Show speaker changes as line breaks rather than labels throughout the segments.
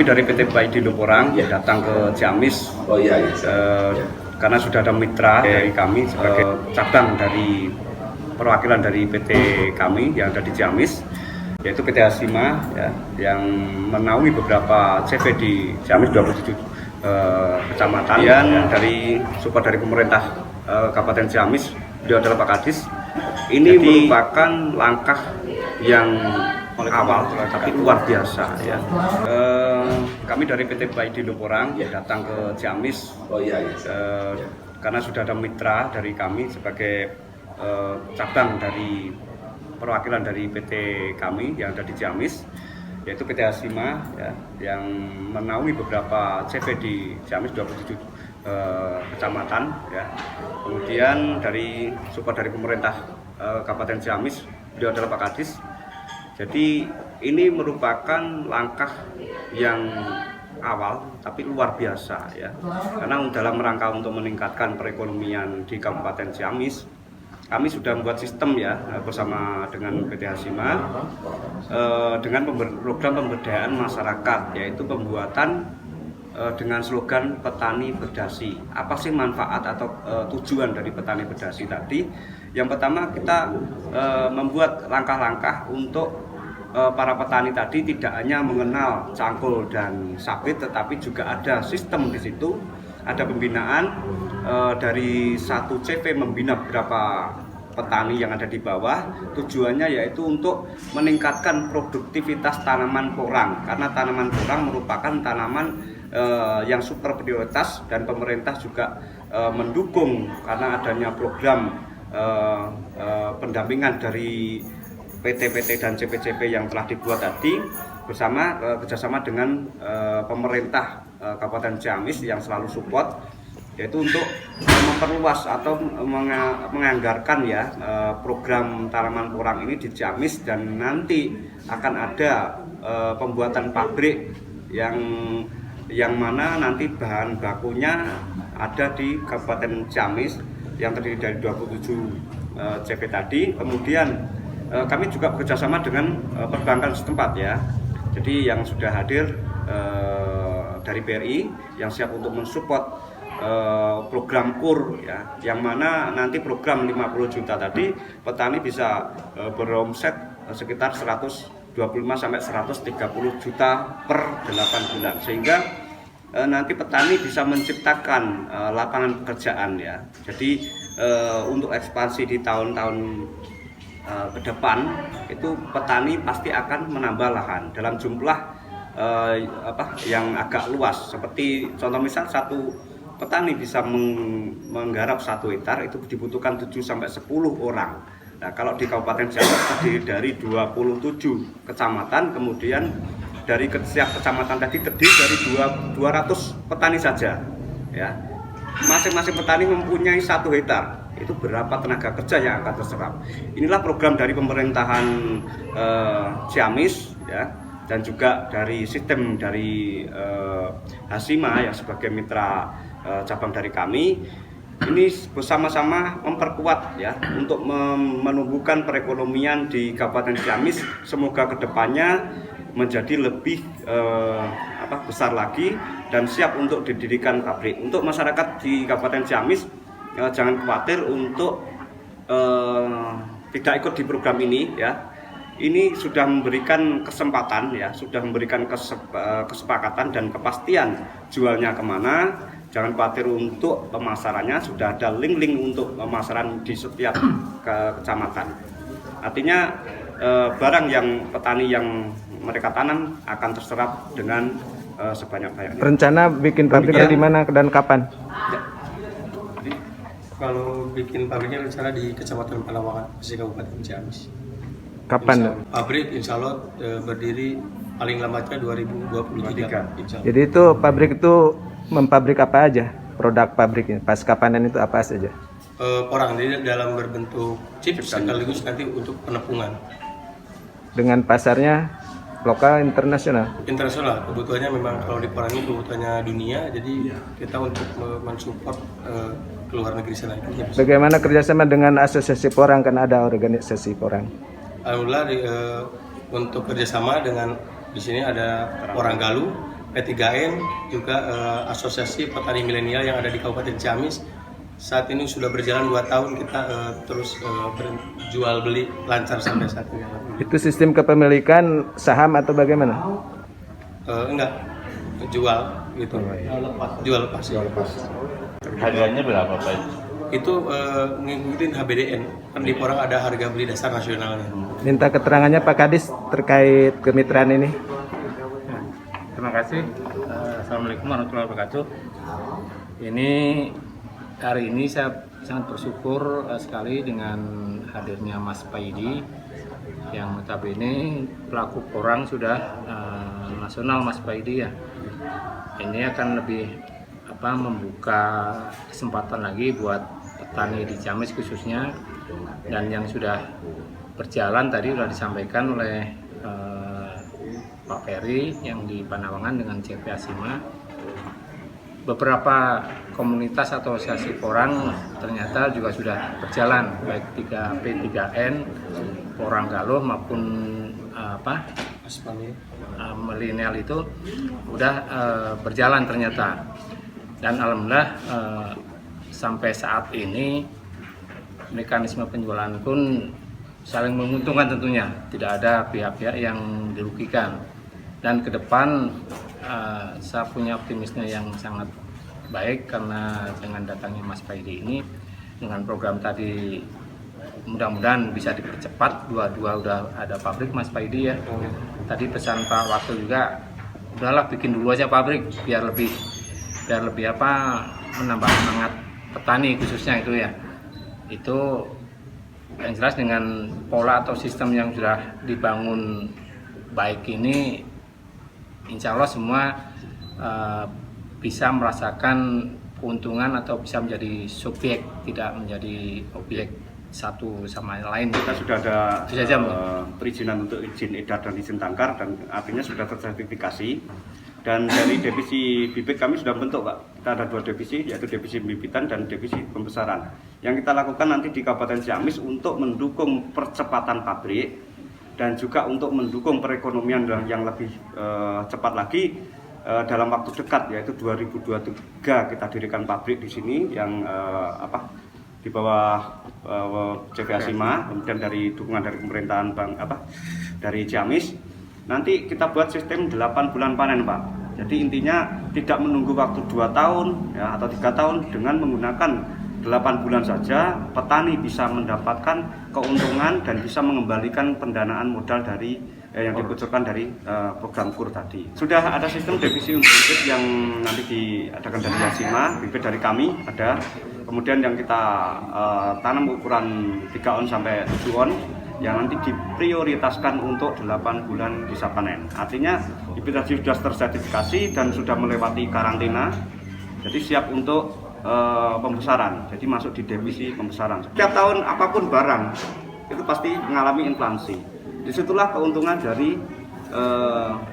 Kami dari PT Baidindo Porang datang ke Ciamis karena sudah ada mitra dari kami sebagai cabang dari perwakilan dari PT kami yang ada di Ciamis, yaitu PT Hasima yang menaungi beberapa CV di Ciamis 27 kecamatan. Dan dari support dari pemerintah Kabupaten Ciamis, beliau adalah Pak Kadis. Ini merupakan langkah yang awal tapi luar biasa ya. Kami dari PT Baidindo Porang datang ke Ciamis karena sudah ada mitra dari kami sebagai cabang dari perwakilan dari PT kami yang ada di Ciamis, yaitu PT Hasima yang menaungi beberapa CV di Ciamis 27 kecamatan ya. Kemudian dari support dari pemerintah Kabupaten Ciamis, beliau adalah Pak Kadis. Jadi ini merupakan langkah yang awal tapi luar biasa ya, karena dalam rangka untuk meningkatkan perekonomian di Kabupaten Ciamis, kami sudah membuat sistem ya bersama dengan PT Hasima dengan program pemberdayaan masyarakat, yaitu pembuatan dengan slogan petani berdasi. Apa sih manfaat atau tujuan dari petani berdasi tadi? Yang pertama, kita membuat langkah-langkah untuk para petani tadi tidak hanya mengenal cangkul dan sabit, tetapi juga ada sistem di situ, ada pembinaan dari satu CV membina beberapa petani yang ada di bawah. Tujuannya yaitu untuk meningkatkan produktivitas tanaman porang, karena tanaman porang merupakan tanaman yang super prioritas, dan pemerintah juga mendukung karena adanya program pendampingan dari PT-PT dan CP-CP yang telah dibuat tadi bersama kerjasama dengan pemerintah Kabupaten Ciamis yang selalu support, yaitu untuk memperluas atau menganggarkan ya program tanaman porang ini di Ciamis, dan nanti akan ada pembuatan pabrik yang mana nanti bahan bakunya ada di Kabupaten Ciamis yang terdiri dari 27 CP tadi. Kemudian kami juga bekerjasama dengan perbankan setempat ya. Jadi yang sudah hadir dari BRI yang siap untuk mensupport program KUR ya, yang mana nanti program 50 juta tadi petani bisa beromset sekitar 125 sampai 130 juta per 8 bulan, sehingga nanti petani bisa menciptakan lapangan pekerjaan ya. Jadi untuk ekspansi di tahun-tahun ke depan itu petani pasti akan menambah lahan dalam jumlah yang agak luas. Seperti contoh misal, satu petani bisa menggarap 1 hektar itu dibutuhkan 7 sampai 10 orang. Nah, kalau di Kabupaten Ciamis terdiri dari 27 kecamatan, kemudian dari setiap kecamatan tadi terdiri dari 200 petani saja ya. Masing-masing petani mempunyai 1 hektar. Itu berapa tenaga kerja yang akan terserap. Inilah program dari pemerintahan Ciamis ya, dan juga dari sistem dari Hasima yang sebagai mitra cabang dari kami. Ini bersama-sama memperkuat ya untuk menumbuhkan perekonomian di Kabupaten Ciamis. Semoga kedepannya menjadi lebih besar lagi dan siap untuk didirikan pabrik. Untuk masyarakat di Kabupaten Ciamis, jangan khawatir untuk tidak ikut di program ini ya. Ini sudah memberikan kesempatan ya, sudah memberikan kesepakatan dan kepastian jualnya kemana. Jangan khawatir untuk pemasarannya, sudah ada link-link untuk pemasaran di setiap kecamatan. Artinya barang yang petani yang mereka tanam akan terserap dengan sebanyak-banyaknya.
Rencana bikin pabriknya di mana dan kapan?
Ya.
Kalau bikin pabriknya rencana di Kecamatan Palawangan, di Kabupaten Ciamis.
Kapan?
Pabrik insya Allah berdiri paling lambatnya 2023. Insya Allah.
Jadi itu pabrik itu mempabrik apa aja? Produk pabriknya pasca panen itu apa saja?
Porang, jadi dalam berbentuk chips sekaligus nanti untuk penepungan.
Dengan pasarnya lokal internasional?
Internasional, kebutuhannya memang kalau di porang ini kebutuhannya dunia, jadi kita untuk mensupport ke luar negeri sana.
Bagaimana kerjasama dengan asosiasi porang, kan ada organisasi porang?
Alhamdulillah untuk kerjasama dengan di sini ada Porang Galuh, P3N, juga Asosiasi Petani Milenial yang ada di Kabupaten Ciamis. Saat ini sudah berjalan 2 tahun, kita terus berjual beli lancar sampai saat ini.
Itu sistem kepemilikan saham atau bagaimana?
Enggak, jual gitu. Jual lepas.
Harganya berapa Pak?
Itu ngikutin HBDN, kan di Porang ada harga beli dasar nasionalnya.
Minta keterangannya Pak Kadis terkait kemitraan ini.
Terima kasih. Assalamualaikum warahmatullahi wabarakatuh. Ini hari ini saya sangat bersyukur sekali dengan hadirnya Mas Paidi yang notabene pelaku porang sudah nasional, Mas Paidi ya. Ini akan lebih membuka kesempatan lagi buat petani di Ciamis khususnya, dan yang sudah berjalan tadi sudah disampaikan oleh Pak Ferry yang di Panawangan dengan CP Asima. Beberapa komunitas atau asosiasi porang ternyata juga sudah berjalan, baik P3N, Porang Galuh maupun milenial itu udah berjalan ternyata. Dan alhamdulillah sampai saat ini mekanisme penjualan pun saling menguntungkan tentunya, tidak ada pihak-pihak yang dirugikan. Dan ke depan saya punya optimisme yang sangat baik karena dengan datangnya Mas Paidi ini dengan program tadi mudah-mudahan bisa dipercepat. Dua-dua udah ada pabrik Mas Paidi ya. Tadi pesan Pak Wakil juga, udahlah bikin dulu aja pabrik biar lebih menambah semangat petani khususnya itu ya. Itu yang jelas dengan pola atau sistem yang sudah dibangun baik ini, insya Allah semua bisa merasakan keuntungan atau bisa menjadi subjek, tidak menjadi objek satu sama lain.
Kita sudah ada
saja,
perizinan untuk izin edar dan izin tangkar, dan artinya sudah tersertifikasi. Dan dari divisi bibit kami sudah bentuk Pak. Kita ada 2 divisi, yaitu divisi bibitan dan divisi pembesaran. Yang kita lakukan nanti di Kabupaten Ciamis untuk mendukung percepatan pabrik dan juga untuk mendukung perekonomian yang lebih cepat lagi dalam waktu dekat, yaitu 2023 kita dirikan pabrik di sini yang di bawah CP Asima, kemudian dari dukungan dari pemerintahan dari Ciamis. Nanti kita buat sistem 8 bulan panen Pak. Jadi intinya tidak menunggu waktu 2 tahun ya, atau 3 tahun. Dengan menggunakan 8 bulan saja petani bisa mendapatkan keuntungan dan bisa mengembalikan pendanaan modal dari yang dikucurkan dari program KUR tadi. Sudah ada sistem divisi untuk bibit yang nanti diadakan dari Asima, bibit dari kami ada. Kemudian yang kita tanam ukuran 3 on sampai 7 on yang nanti diprioritaskan untuk 8 bulan bisa panen. Artinya bibit tadi sudah tersertifikasi dan sudah melewati karantina, jadi siap untuk pembesaran. Jadi masuk di divisi pembesaran. Setiap tahun apapun barang itu pasti mengalami inflasi. Disitulah keuntungan dari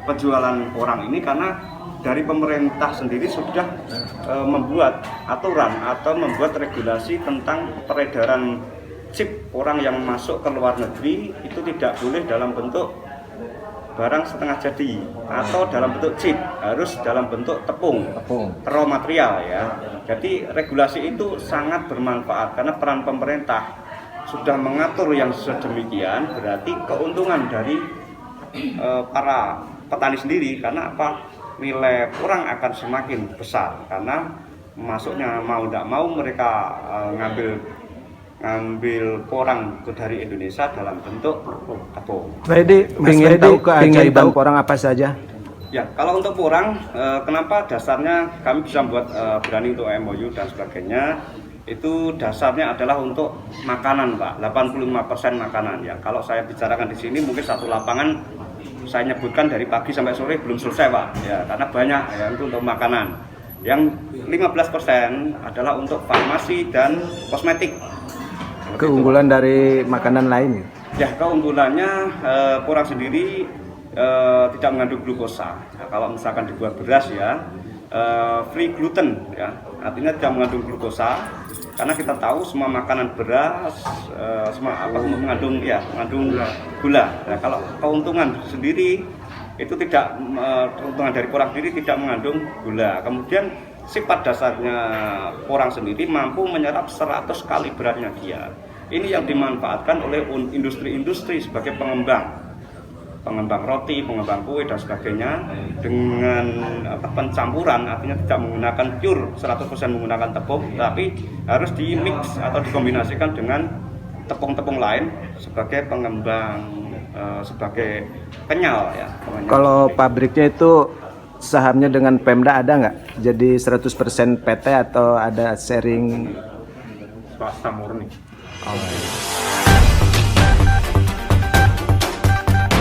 penjualan porang ini, karena dari pemerintah sendiri sudah membuat aturan atau membuat regulasi tentang peredaran chip orang yang masuk ke luar negeri itu tidak boleh dalam bentuk barang setengah jadi atau dalam bentuk chip, harus dalam bentuk tepung raw material ya. Jadi regulasi itu sangat bermanfaat karena peran pemerintah sudah mengatur yang sedemikian, berarti keuntungan dari para petani sendiri, karena nilai porang akan semakin besar karena masuknya mau tidak mau mereka ngambil porang itu dari Indonesia dalam bentuk tepung.
Jadi ingin tahu keajaiban porang apa saja?
Ya, kalau untuk porang, kenapa dasarnya kami bisa membuat berani untuk MOU dan sebagainya, itu dasarnya adalah untuk makanan Pak, 85% makanan ya. Kalau saya bicarakan di sini mungkin satu lapangan saya nyebutkan dari pagi sampai sore belum selesai Pak ya, karena banyak ya itu untuk makanan. Yang 15% adalah untuk farmasi dan kosmetik.
Keunggulan dari makanan lain?
Ya, keunggulannya porang sendiri tidak mengandung glukosa. Nah, kalau misalkan dibuat beras ya, free gluten ya, artinya tidak mengandung glukosa. Karena kita tahu semua makanan beras mengandung gula. Nah, kalau keuntungan sendiri itu tidak keuntungan dari porang sendiri tidak mengandung gula. Kemudian sifat dasarnya porang sendiri mampu menyerap 100 kali beratnya dia. Ini yang dimanfaatkan oleh industri-industri sebagai pengembang roti, pengembang kue dan sebagainya dengan pencampuran, artinya tidak menggunakan pure 100% menggunakan tepung, tapi harus dimix atau dikombinasikan dengan tepung-tepung lain sebagai pengembang, sebagai penyal ya.
Kalau pabriknya itu sahamnya dengan Pemda ada nggak? Jadi 100% PT atau ada sharing?
Swasta murni.
Oh.